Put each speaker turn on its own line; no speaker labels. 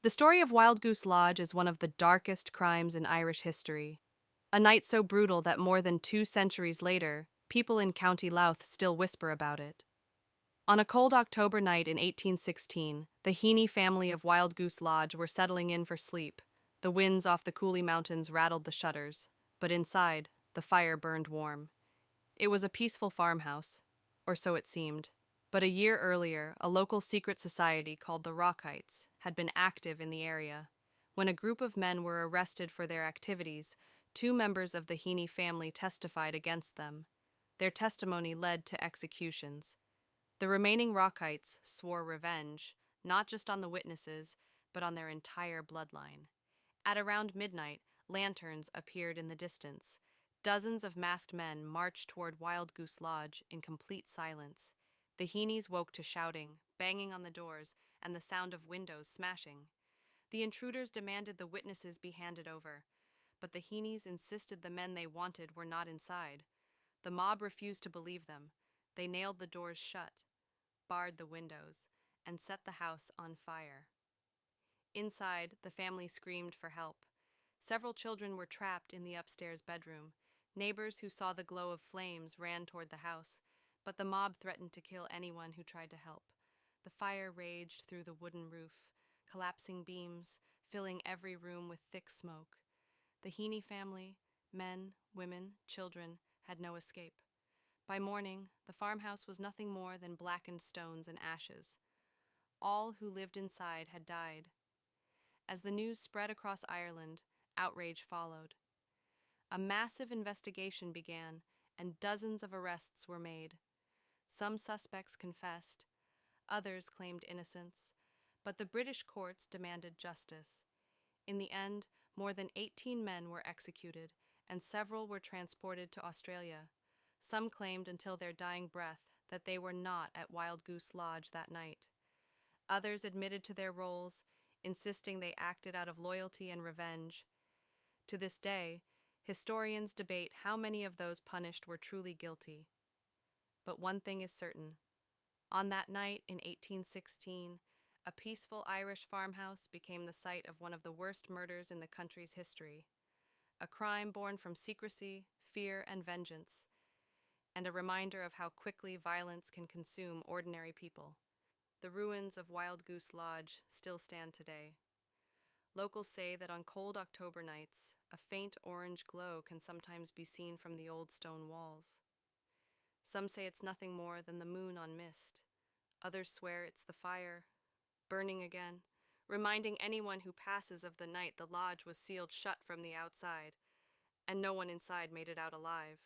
The story of Wildgoose Lodge is one of the darkest crimes in Irish history. A night so brutal that more than 2 centuries later, people in County Louth still whisper about it. On a cold October night in 1816, the Heany family of Wildgoose Lodge were settling in for sleep. The winds off the Cooley Mountains rattled the shutters, but inside, the fire burned warm. It was a peaceful farmhouse, or so it seemed. But a year earlier, a local secret society called the Rockites had been active in the area. When a group of men were arrested for their activities, 2 members of the Heany family testified against them. Their testimony led to executions. The remaining Rockites swore revenge, not just on the witnesses, but on their entire bloodline. At around midnight, lanterns appeared in the distance. Dozens of masked men marched toward Wildgoose Lodge in complete silence. The Heenies woke to shouting, banging on the doors, and the sound of windows smashing. The intruders demanded the witnesses be handed over, but the Heenies insisted the men they wanted were not inside. The mob refused to believe them. They nailed the doors shut, barred the windows, and set the house on fire. Inside, the family screamed for help. Several children were trapped in the upstairs bedroom. Neighbors who saw the glow of flames ran toward the house, but the mob threatened to kill anyone who tried to help. The fire raged through the wooden roof, collapsing beams, filling every room with thick smoke. The Heaney family, men, women, children, had no escape. By morning, the farmhouse was nothing more than blackened stones and ashes. All who lived inside had died. As the news spread across Ireland, outrage followed. A massive investigation began, and dozens of arrests were made. Some suspects confessed, others claimed innocence, but the British courts demanded justice. In the end, more than 18 men were executed, and several were transported to Australia. Some claimed until their dying breath that they were not at Wildgoose Lodge that night. Others admitted to their roles, insisting they acted out of loyalty and revenge. To this day, historians debate how many of those punished were truly guilty. But one thing is certain. On that night in 1816, a peaceful Irish farmhouse became the site of one of the worst murders in the country's history. A crime born from secrecy, fear, and vengeance, and a reminder of how quickly violence can consume ordinary people. The ruins of Wildgoose Lodge still stand today. Locals say that on cold October nights, a faint orange glow can sometimes be seen from the old stone walls. Some say it's nothing more than the moon on mist. Others swear it's the fire, burning again, reminding anyone who passes of the night the lodge was sealed shut from the outside, and no one inside made it out alive.